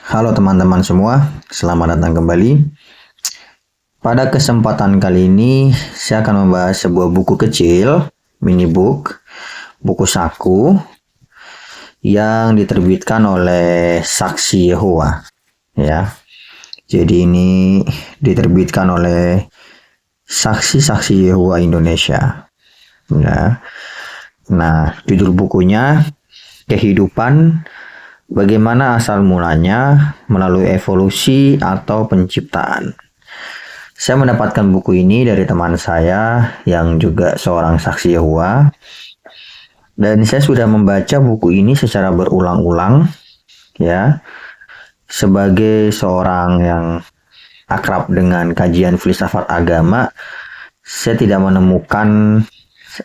Halo teman-teman semua, selamat datang kembali. Pada kesempatan kali ini, saya akan membahas sebuah buku kecil, mini book, buku saku, yang diterbitkan oleh Saksi Yehova. Ya, jadi ini diterbitkan oleh Saksi-Saksi Yehova Indonesia. Ya. Nah, judul bukunya Kehidupan, Bagaimana Asal Mulanya Melalui Evolusi atau Penciptaan. Saya mendapatkan buku ini dari teman saya yang juga seorang saksi Yehova. Dan saya sudah membaca buku ini secara berulang-ulang, ya. Sebagai seorang yang akrab dengan kajian filsafat agama, saya tidak menemukan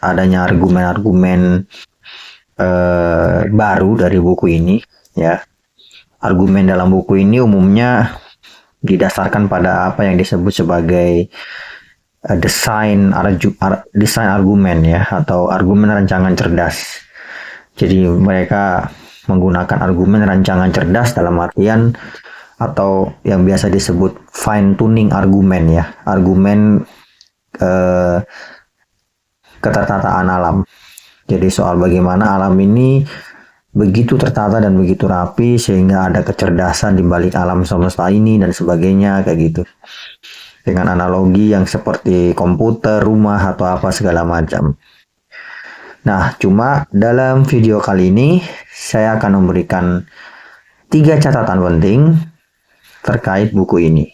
adanya argumen-argumen baru dari buku ini, ya. Argumen dalam buku ini umumnya didasarkan pada apa yang disebut sebagai desain argumen, ya, atau argumen rancangan cerdas. Jadi mereka menggunakan argumen rancangan cerdas dalam artian atau yang biasa disebut fine tuning argumen, ya, argumen ketertataan alam. Jadi soal bagaimana alam ini begitu tertata dan begitu rapi sehingga ada kecerdasan di balik alam semesta ini dan sebagainya, kayak gitu. Dengan analogi yang seperti komputer, rumah, atau apa segala macam. Nah, cuma dalam video kali ini saya akan memberikan 3 catatan penting terkait buku ini.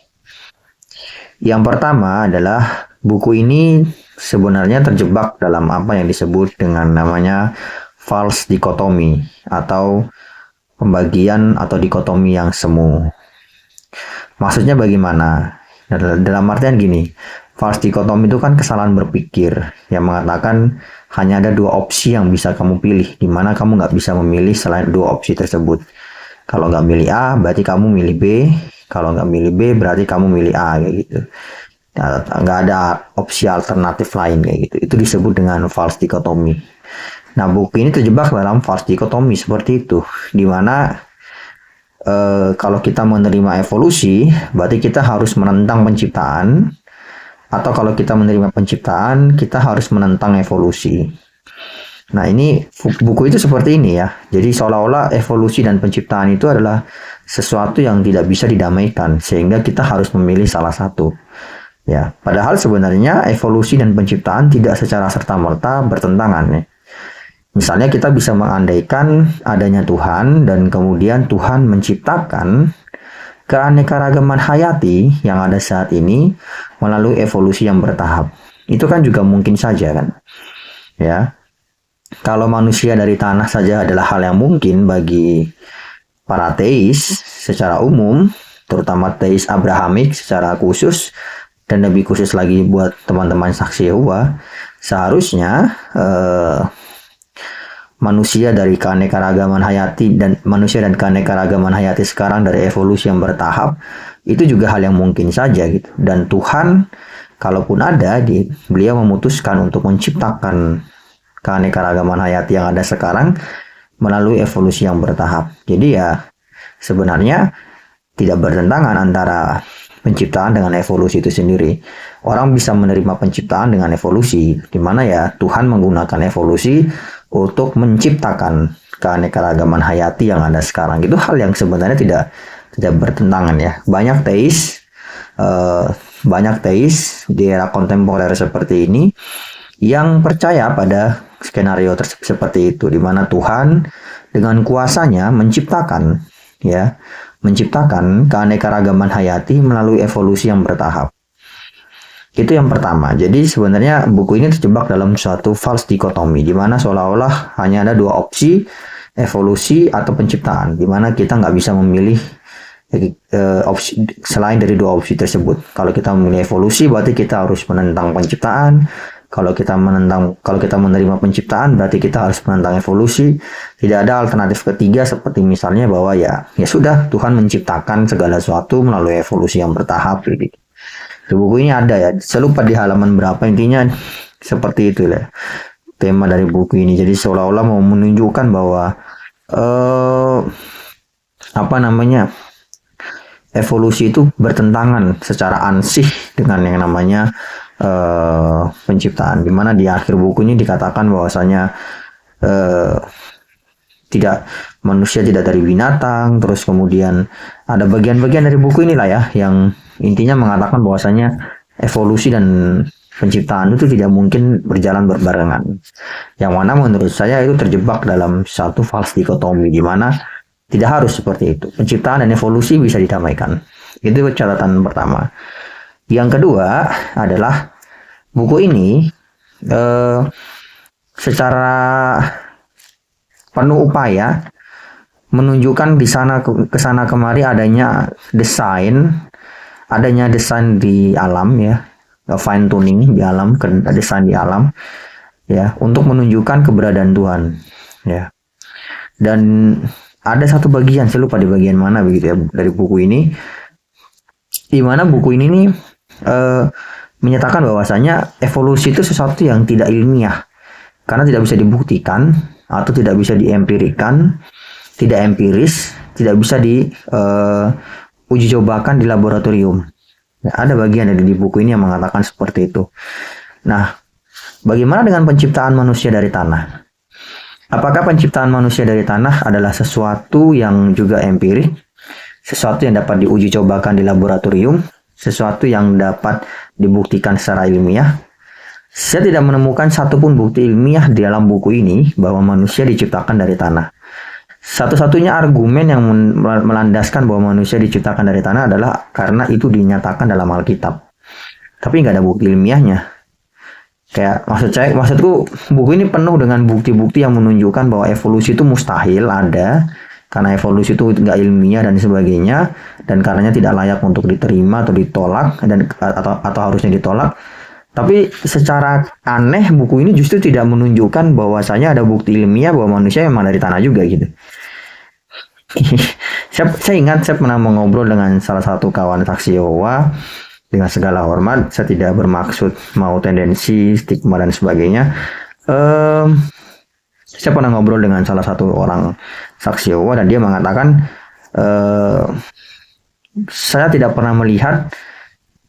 Yang pertama adalah buku ini sebenarnya terjebak dalam apa yang disebut dengan namanya false dichotomy atau pembagian atau dikotomi yang semu. Maksudnya bagaimana? Dalam artian gini, false dichotomy itu kan kesalahan berpikir yang mengatakan hanya ada 2 opsi yang bisa kamu pilih, di mana kamu nggak bisa memilih selain 2 opsi tersebut. Kalau nggak milih A, berarti kamu milih B. Kalau nggak milih B, berarti kamu milih A, kayak gitu. Nggak ada opsi alternatif lain, kayak gitu. Itu disebut dengan false dichotomy. Nah, buku ini terjebak dalam false dichotomy seperti itu, di mana kalau kita menerima evolusi, berarti kita harus menentang penciptaan, atau kalau kita menerima penciptaan, kita harus menentang evolusi. Nah, ini buku itu seperti ini, ya. Jadi seolah-olah evolusi dan penciptaan itu adalah sesuatu yang tidak bisa didamaikan, sehingga kita harus memilih salah satu. Ya, padahal sebenarnya evolusi dan penciptaan tidak secara serta-merta bertentangan, ya. Misalnya kita bisa mengandaikan adanya Tuhan dan kemudian Tuhan menciptakan keanekaragaman hayati yang ada saat ini melalui evolusi yang bertahap. Itu kan juga mungkin saja, kan? Ya. Kalau manusia dari tanah saja adalah hal yang mungkin bagi para teis secara umum, terutama teis Abrahamik secara khusus, dan lebih khusus lagi buat teman-teman saksi Yehova, seharusnya manusia dari keanekaragaman hayati dan manusia dan keanekaragaman hayati sekarang dari evolusi yang bertahap itu juga hal yang mungkin saja, gitu. Dan Tuhan, kalaupun ada, beliau memutuskan untuk menciptakan keanekaragaman hayati yang ada sekarang melalui evolusi yang bertahap. Jadi ya sebenarnya tidak bertentangan antara penciptaan dengan evolusi itu sendiri. Orang bisa menerima penciptaan dengan evolusi, di mana ya Tuhan menggunakan evolusi untuk menciptakan keanekaragaman hayati yang ada sekarang. Itu hal yang sebenarnya tidak bertentangan, ya. Banyak teis di era kontemporer seperti ini yang percaya pada skenario seperti itu, di mana Tuhan dengan kuasanya menciptakan keanekaragaman hayati melalui evolusi yang bertahap. Itu yang pertama. Jadi sebenarnya buku ini terjebak dalam suatu false dichotomy, di mana seolah-olah hanya ada 2 opsi, evolusi atau penciptaan, di mana kita nggak bisa memilih opsi selain dari 2 opsi tersebut. Kalau kita memilih evolusi, berarti kita harus menentang penciptaan. Kalau kita menerima penciptaan, berarti kita harus menentang evolusi. Tidak ada alternatif ketiga seperti misalnya bahwa ya sudah, Tuhan menciptakan segala sesuatu melalui evolusi yang bertahap, gitu. Di buku ini ada, ya, saya lupa di halaman berapa, intinya seperti itu, ya, tema dari buku ini. Jadi seolah-olah mau menunjukkan bahwa evolusi itu bertentangan secara ansih dengan yang namanya penciptaan. Dimana di akhir buku ini dikatakan bahwasanya tidak manusia tidak dari binatang, terus kemudian ada bagian-bagian dari buku inilah ya yang intinya mengatakan bahwasanya evolusi dan penciptaan itu tidak mungkin berjalan berbarengan. Yang mana menurut saya itu terjebak dalam satu false dikotomi di mana tidak harus seperti itu. Penciptaan dan evolusi bisa didamaikan. Itu catatan pertama. Yang kedua adalah buku ini secara penuh upaya menunjukkan di sana ke sana kemari adanya desain di alam ya, fine tuning di alam, desain di alam ya, untuk menunjukkan keberadaan Tuhan ya. Dan ada satu bagian, saya lupa di bagian mana begitu ya dari buku ini, di mana buku ini nih menyatakan bahwasanya evolusi itu sesuatu yang tidak ilmiah karena tidak bisa dibuktikan atau tidak bisa diempirikan, tidak empiris, tidak bisa uji cobakan di laboratorium. Ya, ada bagian dari di buku ini yang mengatakan seperti itu. Nah, bagaimana dengan penciptaan manusia dari tanah? Apakah penciptaan manusia dari tanah adalah sesuatu yang juga empirik, sesuatu yang dapat diuji cobakan di laboratorium, sesuatu yang dapat dibuktikan secara ilmiah? Saya tidak menemukan satupun bukti ilmiah di dalam buku ini bahwa manusia diciptakan dari tanah. Satu-satunya argumen yang melandaskan bahwa manusia diciptakan dari tanah adalah karena itu dinyatakan dalam Alkitab. Tapi nggak ada bukti ilmiahnya. Maksudku buku ini penuh dengan bukti-bukti yang menunjukkan bahwa evolusi itu mustahil ada, karena evolusi itu nggak ilmiah dan sebagainya, dan karenanya tidak layak untuk diterima atau ditolak atau harusnya ditolak. Tapi secara aneh buku ini justru tidak menunjukkan bahwasanya ada bukti ilmiah bahwa manusia memang dari tanah juga gitu. saya ingat saya pernah mengobrol dengan salah satu kawan saksi Yehova. Dengan segala hormat, saya tidak bermaksud mau tendensi, stigma dan sebagainya. Saya pernah ngobrol dengan salah satu orang saksi Yehova dan dia mengatakan saya tidak pernah melihat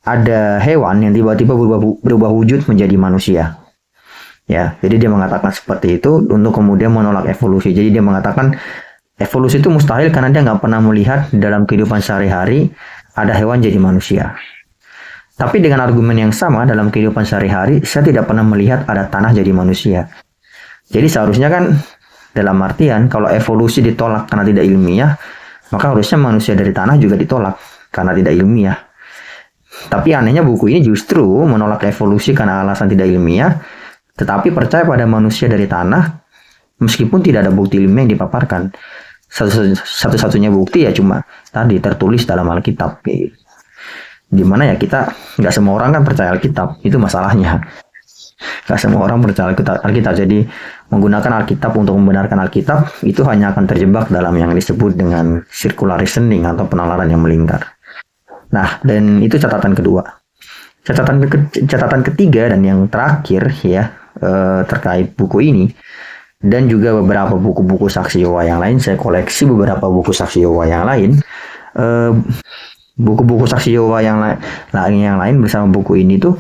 ada hewan yang tiba-tiba berubah wujud menjadi manusia. Ya, jadi dia mengatakan seperti itu untuk kemudian menolak evolusi. Jadi dia mengatakan evolusi itu mustahil karena dia nggak pernah melihat dalam kehidupan sehari-hari ada hewan jadi manusia. Tapi dengan argumen yang sama dalam kehidupan sehari-hari, saya tidak pernah melihat ada tanah jadi manusia. Jadi seharusnya kan dalam artian kalau evolusi ditolak karena tidak ilmiah, maka harusnya manusia dari tanah juga ditolak karena tidak ilmiah. Tapi anehnya buku ini justru menolak evolusi karena alasan tidak ilmiah, tetapi percaya pada manusia dari tanah meskipun tidak ada bukti ilmiah yang dipaparkan. Satu-satunya bukti ya cuma tadi tertulis dalam Alkitab. Dimana ya kita nggak semua orang kan percaya Alkitab, itu masalahnya. Nggak semua orang percaya Alkitab, jadi menggunakan Alkitab untuk membenarkan Alkitab itu hanya akan terjebak dalam yang disebut dengan circular reasoning atau penalaran yang melingkar. Nah, dan itu catatan kedua. Catatan ketiga dan yang terakhir ya terkait buku ini dan juga beberapa buku-buku saksi Yehova yang lain. Saya koleksi beberapa buku saksi Yehova yang lain. Buku-buku saksi Yehova yang lain bersama buku ini tuh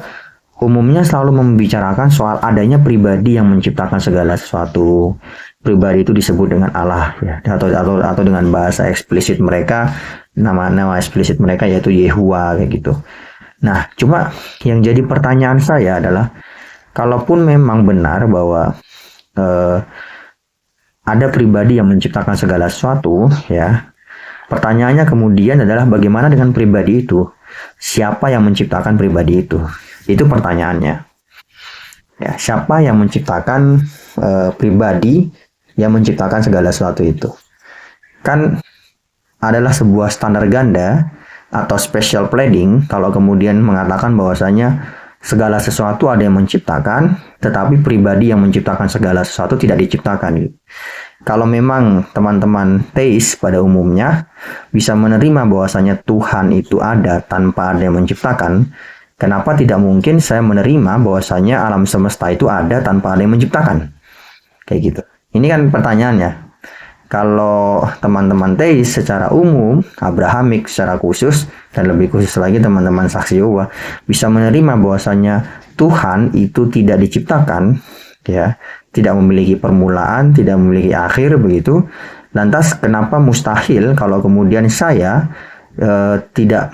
umumnya selalu membicarakan soal adanya pribadi yang menciptakan segala sesuatu. Pribadi itu disebut dengan Allah ya, atau dengan bahasa eksplisit mereka, nama eksplisit mereka yaitu Yehuwa kayak gitu. Nah, cuma yang jadi pertanyaan saya adalah kalaupun memang benar bahwa ada pribadi yang menciptakan segala sesuatu ya, pertanyaannya kemudian adalah bagaimana dengan pribadi itu? Siapa yang menciptakan pribadi itu? Itu pertanyaannya. Ya, siapa yang menciptakan pribadi yang menciptakan segala sesuatu itu? Kan adalah sebuah standar ganda atau special pleading kalau kemudian mengatakan bahwasanya segala sesuatu ada yang menciptakan, tetapi pribadi yang menciptakan segala sesuatu tidak diciptakan. Kalau memang teman-teman teis pada umumnya bisa menerima bahwasanya Tuhan itu ada tanpa ada yang menciptakan, kenapa tidak mungkin saya menerima bahwasanya alam semesta itu ada tanpa ada yang menciptakan? Kayak gitu. Ini kan pertanyaannya. Kalau teman-teman teis secara umum, Abrahamik secara khusus, dan lebih khusus lagi teman-teman saksi Yehova, bisa menerima bahwasanya Tuhan itu tidak diciptakan, ya, tidak memiliki permulaan, tidak memiliki akhir, begitu. Lantas kenapa mustahil kalau kemudian saya tidak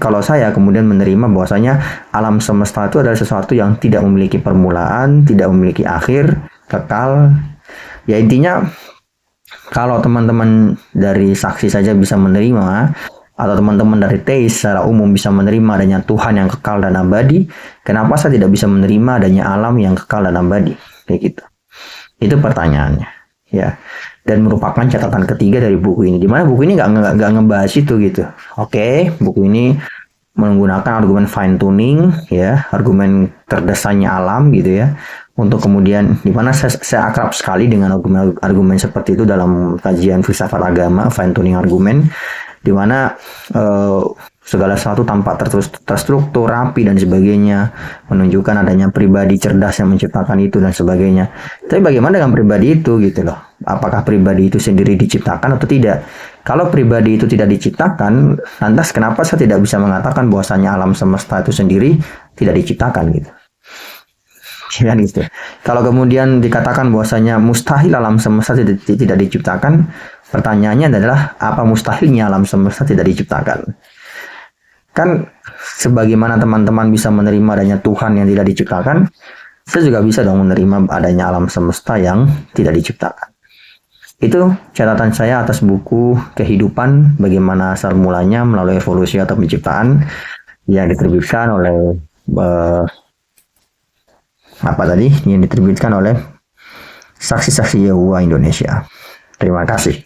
kalau saya kemudian menerima bahwasanya alam semesta itu adalah sesuatu yang tidak memiliki permulaan, tidak memiliki akhir, kekal. Ya intinya kalau teman-teman dari saksi saja bisa menerima, atau teman-teman dari teis secara umum bisa menerima adanya Tuhan yang kekal dan abadi, kenapa saya tidak bisa menerima adanya alam yang kekal dan abadi? Kayak gitu. Itu pertanyaannya. Ya. Dan merupakan catatan ketiga dari buku ini. Dimana buku ini nggak ngebahas itu gitu. Oke, buku ini menggunakan argumen fine tuning, ya, argumen terdesainnya alam gitu ya, untuk kemudian dimana saya akrab sekali dengan argumen seperti itu dalam kajian filsafat agama, fine tuning argumen, dimana segala sesuatu tampak terstruktur, rapi dan sebagainya, menunjukkan adanya pribadi cerdas yang menciptakan itu dan sebagainya. Tapi bagaimana dengan pribadi itu gitu loh? Apakah pribadi itu sendiri diciptakan atau tidak? Kalau pribadi itu tidak diciptakan, lantas kenapa saya tidak bisa mengatakan bahwasanya alam semesta itu sendiri tidak diciptakan gitu? Ya gitu. Kalau kemudian dikatakan bahwasanya mustahil alam semesta tidak diciptakan, pertanyaannya adalah apa mustahilnya alam semesta tidak diciptakan? Kan sebagaimana teman-teman bisa menerima adanya Tuhan yang tidak diciptakan, saya juga bisa dong menerima adanya alam semesta yang tidak diciptakan. Itu catatan saya atas buku Kehidupan, bagaimana asal mulanya melalui evolusi atau penciptaan, yang diterbitkan oleh yang diterbitkan oleh Saksi-Saksi Yehova Indonesia. Terima kasih.